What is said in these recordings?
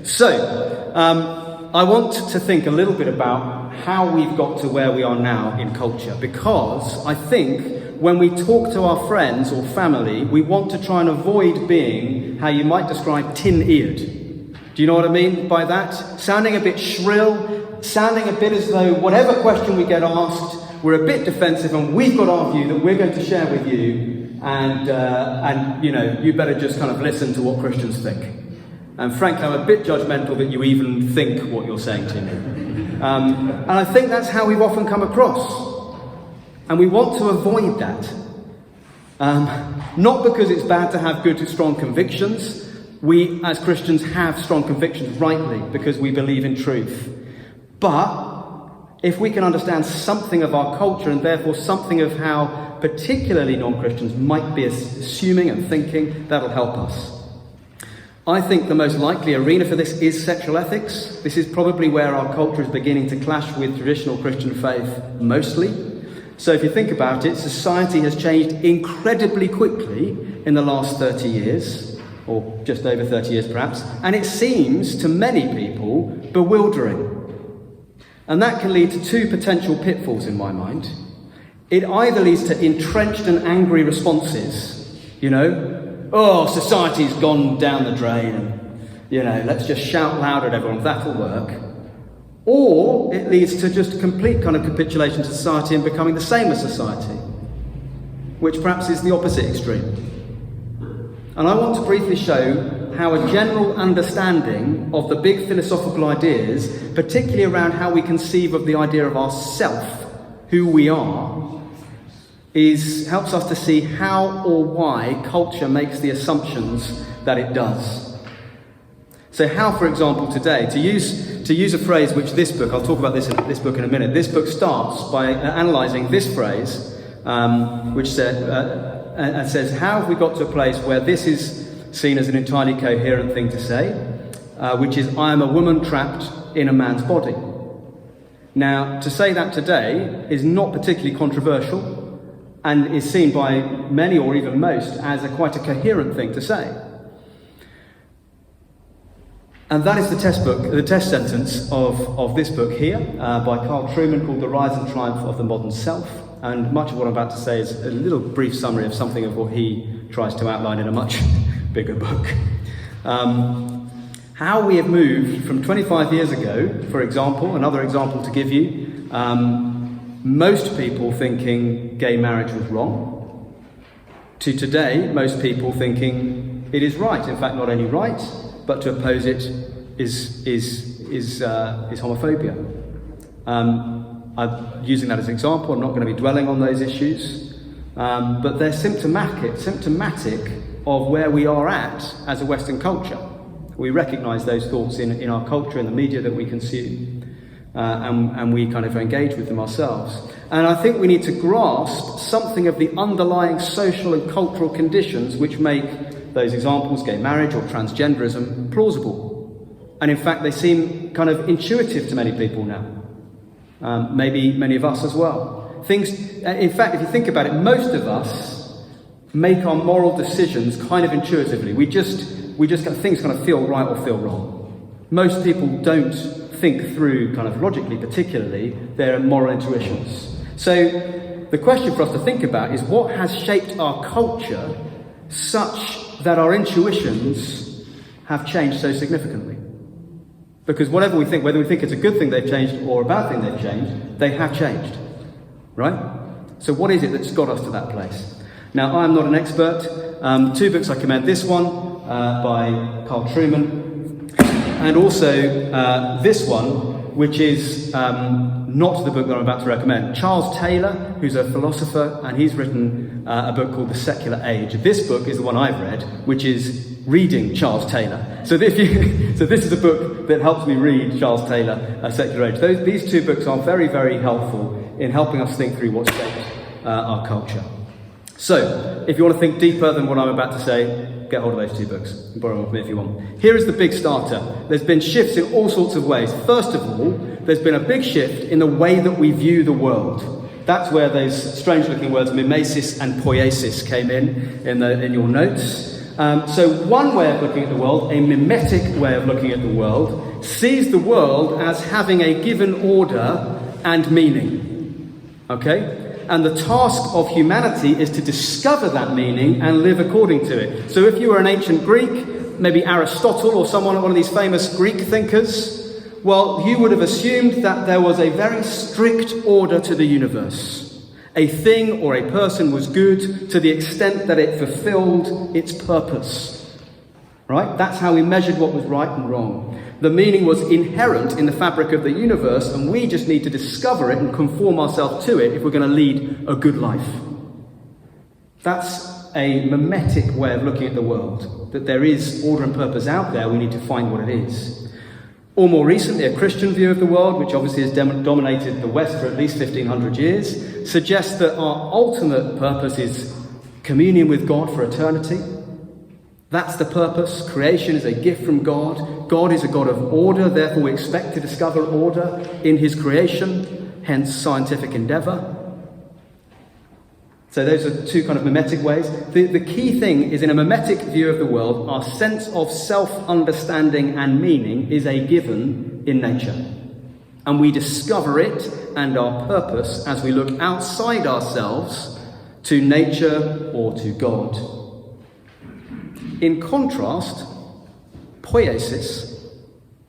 So, I want to think a little bit about how we've got to where we are now in culture, because I think when we talk to our friends or family, we want to try and avoid being how you might describe tin-eared. Do you know what I mean by that? Sounding a bit shrill, sounding a bit as though whatever question we get asked, we're a bit defensive and we've got our view that we're going to share with you, and you better just kind of listen to what Christians think. And frankly, I'm a bit judgmental that you even think what you're saying to me. And I think that's how we've often come across. And we want to avoid that. Not because it's bad to have good, strong convictions. We, as Christians, have strong convictions rightly because we believe in truth. But if we can understand something of our culture and therefore something of how particularly non-Christians might be assuming and thinking, that'll help us. I think the most likely arena for this is sexual ethics. This is probably where our culture is beginning to clash with traditional Christian faith mostly. So if you think about it, society has changed incredibly quickly in the last 30 years, or just over 30 years perhaps, and it seems to many people bewildering. And that can lead to two potential pitfalls in my mind. It either leads to entrenched and angry responses, society's gone down the drain and, let's just shout loud at everyone, that'll work. Or it leads to just a complete kind of capitulation to society and becoming the same as society, which perhaps is the opposite extreme. And I want to briefly show how a general understanding of the big philosophical ideas, particularly around how we conceive of the idea of ourself, who we are, helps us to see how or why culture makes the assumptions that it does. So how, for example, today, to use a phrase which this book, I'll talk about this book in a minute, this book starts by analysing this phrase, which says, how have we got to a place where this is seen as an entirely coherent thing to say, which is, I am a woman trapped in a man's body. Now, to say that today is not particularly controversial, and is seen by many or even most as quite a coherent thing to say. And that is the test sentence of this book here, by Carl Trueman, called The Rise and Triumph of the Modern Self. And much of what I'm about to say is a little brief summary of something of what he tries to outline in a much bigger book. How we have moved from 25 years ago, for example, another example to give you, most people thinking gay marriage was wrong, to today, most people thinking it is right. In fact, not only right, but to oppose it is homophobia. I'm using that as an example. I'm not going to be dwelling on those issues, but they're symptomatic of where we are at as a Western culture. We recognise those thoughts in our culture, in the media that we consume. And we kind of engage with them ourselves. And I think we need to grasp something of the underlying social and cultural conditions which make those examples, gay marriage or transgenderism, plausible. And in fact, they seem kind of intuitive to many people now. Maybe many of us as well. In fact, if you think about it, most of us make our moral decisions kind of intuitively. We just things kind of feel right or feel wrong. Most people don't think through kind of logically, particularly, their moral intuitions. So the question for us to think about is what has shaped our culture such that our intuitions have changed so significantly? Because whatever we think, whether we think it's a good thing they've changed or a bad thing they've changed, they have changed, right? So what is it that's got us to that place? Now, I'm not an expert. Two books I commend. This one by Carl Trueman, and also this one, which is not the book that I'm about to recommend. Charles Taylor, who's a philosopher, and he's written a book called The Secular Age. This book is the one I've read, which is reading Charles Taylor. So this is a book that helps me read Charles Taylor, A Secular Age. These two books are very, very helpful in helping us think through what's shaped our culture. So, if you want to think deeper than what I'm about to say, get hold of those two books. Borrow them with me if you want. Here is the big starter. There's been shifts in all sorts of ways. First of all, there's been a big shift in the way that we view the world. That's where those strange-looking words mimesis and poiesis came in your notes. So one way of looking at the world, a mimetic way of looking at the world, sees the world as having a given order and meaning. Okay? And the task of humanity is to discover that meaning and live according to it. So if you were an ancient Greek, maybe Aristotle or one of these famous Greek thinkers, well, you would have assumed that there was a very strict order to the universe. A thing or a person was good to the extent that it fulfilled its purpose. Right? That's how we measured what was right and wrong. The meaning was inherent in the fabric of the universe, and we just need to discover it and conform ourselves to it if we're going to lead a good life. That's a mimetic way of looking at the world. That there is order and purpose out there, we need to find what it is. Or more recently, a Christian view of the world, which obviously has dominated the West for at least 1500 years, suggests that our ultimate purpose is communion with God for eternity. That's the purpose. Creation is a gift from God. God is a God of order, therefore we expect to discover order in his creation, hence scientific endeavour. So those are two kind of mimetic ways. The key thing is, in a mimetic view of the world, our sense of self-understanding and meaning is a given in nature. And we discover it and our purpose as we look outside ourselves to nature or to God. In contrast, poiesis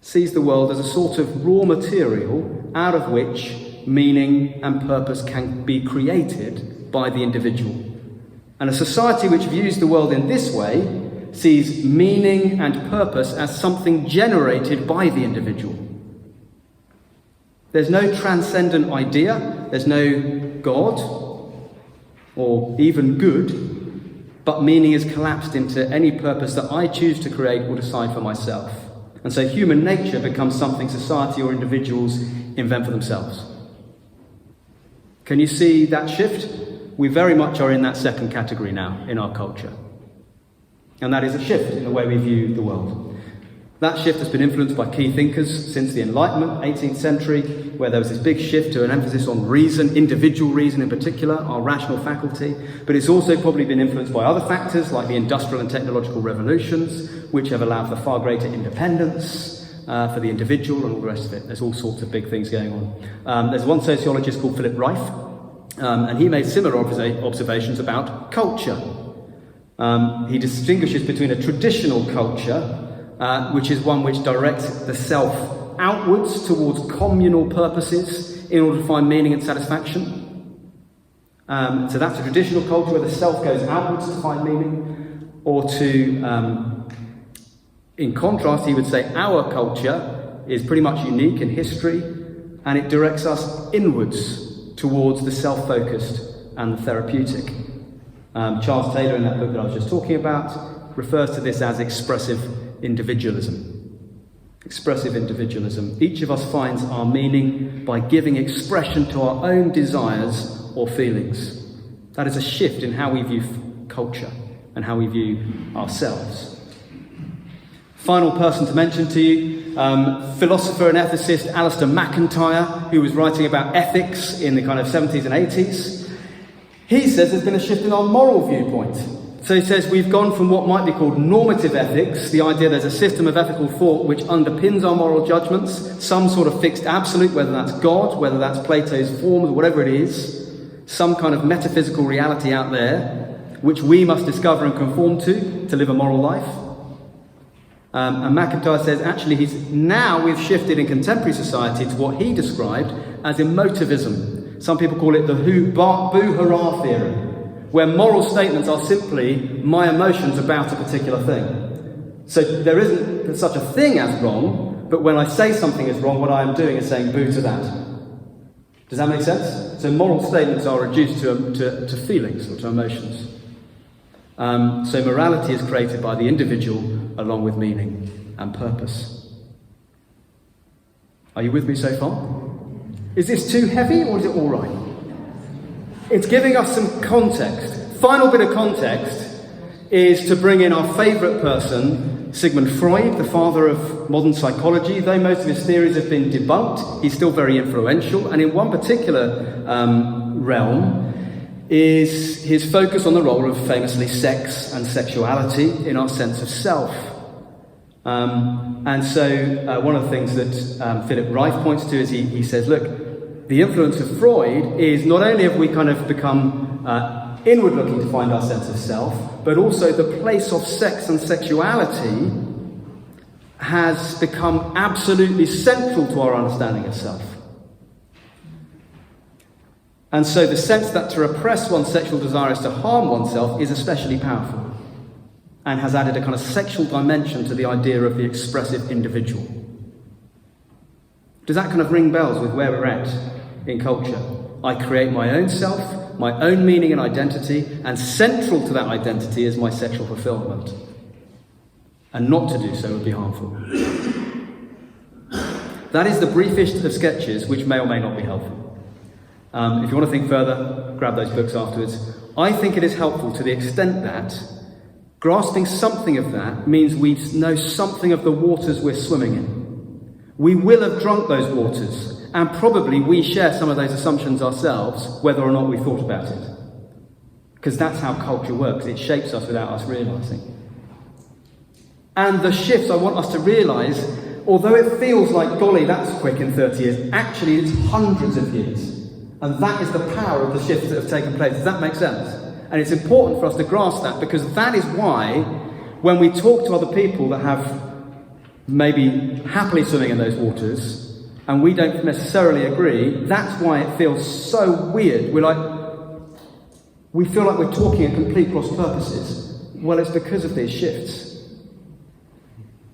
sees the world as a sort of raw material out of which meaning and purpose can be created by the individual. And a society which views the world in this way sees meaning and purpose as something generated by the individual. There's no transcendent idea, there's no God or even good, but meaning is collapsed into any purpose that I choose to create or decide for myself. And so human nature becomes something society or individuals invent for themselves. Can you see that shift? We very much are in that second category now in our culture. And that is a shift in the way we view the world. That shift has been influenced by key thinkers since the Enlightenment, 18th century, where there was this big shift to an emphasis on reason, individual reason in particular, our rational faculty. But it's also probably been influenced by other factors like the industrial and technological revolutions, which have allowed for far greater independence for the individual and all the rest of it. There's all sorts of big things going on. There's one sociologist called Philip Reif, and he made similar observations about culture. He distinguishes between a traditional culture, which is one which directs the self outwards towards communal purposes in order to find meaning and satisfaction. So that's a traditional culture where the self goes outwards to find meaning. Or in contrast, he would say our culture is pretty much unique in history, and it directs us inwards towards the self-focused and the therapeutic. Charles Taylor, in that book that I was just talking about, refers to this as expressive individualism. Expressive individualism. Each of us finds our meaning by giving expression to our own desires or feelings. That is a shift in how we view culture and how we view ourselves. Final person to mention to you, philosopher and ethicist Alasdair MacIntyre, who was writing about ethics in the kind of 70s and 80s. He says there's been a shift in our moral viewpoint. So he says we've gone from what might be called normative ethics, the idea there's a system of ethical thought which underpins our moral judgments, some sort of fixed absolute, whether that's God, whether that's Plato's forms, whatever it is, some kind of metaphysical reality out there, which we must discover and conform to live a moral life. And MacIntyre says, actually, we've shifted in contemporary society to what he described as emotivism. Some people call it the boo-hurrah theory, where moral statements are simply my emotions about a particular thing. So there isn't such a thing as wrong, but when I say something is wrong, what I am doing is saying boo to that. Does that make sense? So moral statements are reduced to feelings or to emotions. So morality is created by the individual along with meaning and purpose. Are you with me so far? Is this too heavy or is it all right? It's giving us some context. Final bit of context is to bring in our favourite person, Sigmund Freud, the father of modern psychology. Though most of his theories have been debunked, he's still very influential. And in one particular realm, is his focus on the role of famously sex and sexuality in our sense of self. And so one of the things that Philip Reif points to is he says, look, the influence of Freud is not only have we kind of become inward looking to find our sense of self, but also the place of sex and sexuality has become absolutely central to our understanding of self. And so the sense that to repress one's sexual desire is to harm oneself is especially powerful, and has added a kind of sexual dimension to the idea of the expressive individual. Does that kind of ring bells with where we're at in culture? I create my own self, my own meaning and identity, and central to that identity is my sexual fulfillment. And not to do so would be harmful. That is the briefest of sketches, which may or may not be helpful. If you want to think further, grab those books afterwards. I think it is helpful to the extent that grasping something of that means we know something of the waters we're swimming in. We will have drunk those waters, and probably we share some of those assumptions ourselves, whether or not we thought about it. Because that's how culture works. It shapes us without us realising. And the shifts I want us to realise, although it feels like, golly, that's quick in 30 years, actually it's hundreds of years. And that is the power of the shifts that have taken place. Does that make sense? And it's important for us to grasp that, because that is why when we talk to other people that have maybe happily swimming in those waters and we don't necessarily agree, that's why it feels so weird. We feel like we're talking at complete cross purposes. Well, it's because of these shifts.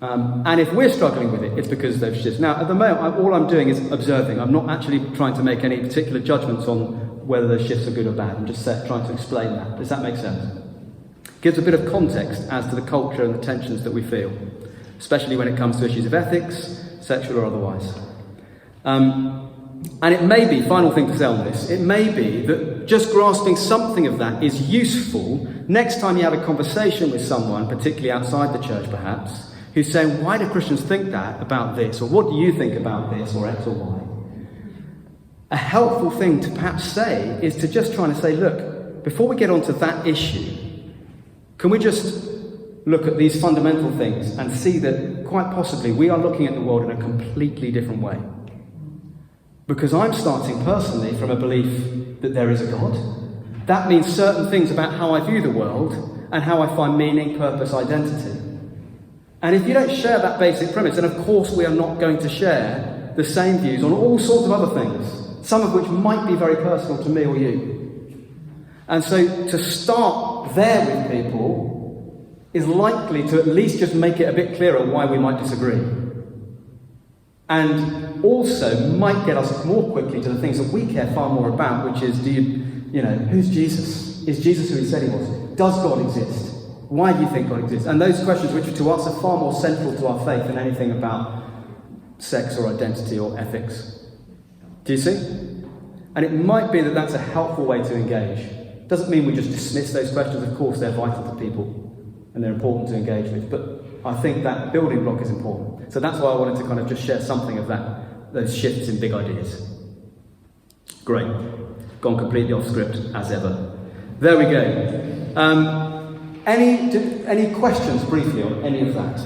And if we're struggling with it, it's because of those shifts. Now, at the moment, all I'm doing is observing. I'm not actually trying to make any particular judgments on whether those shifts are good or bad. I'm just trying to explain that. Does that make sense? Gives a bit of context as to the culture and the tensions that we feel, especially when it comes to issues of ethics, sexual or otherwise. And it may be, final thing to say on this, it may be that just grasping something of that is useful next time you have a conversation with someone, particularly outside the church perhaps, who's saying, why do Christians think that about this? Or what do you think about this? Or X or Y? A helpful thing to perhaps say is to just try and say, look, before we get onto that issue, can we just look at these fundamental things and see that quite possibly we are looking at the world in a completely different way? Because I'm starting personally from a belief that there is a God. That means certain things about how I view the world and how I find meaning, purpose, identity. And if you don't share that basic premise, then of course we are not going to share the same views on all sorts of other things, some of which might be very personal to me or you. And so to start there with people is likely to at least just make it a bit clearer why we might disagree. And also might get us more quickly to the things that we care far more about, which is, who's Jesus? Is Jesus who he said he was? Does God exist? Why do you think God exists? And those questions, which to us are far more central to our faith than anything about sex or identity or ethics. Do you see? And it might be that that's a helpful way to engage. Doesn't mean we just dismiss those questions. Of course, they're vital to people and they're important to engage with. But I think that building block is important. So that's why I wanted to kind of just share something of that, those shifts in big ideas. Great. Gone completely off script, as ever. There we go. Any questions briefly on any of that?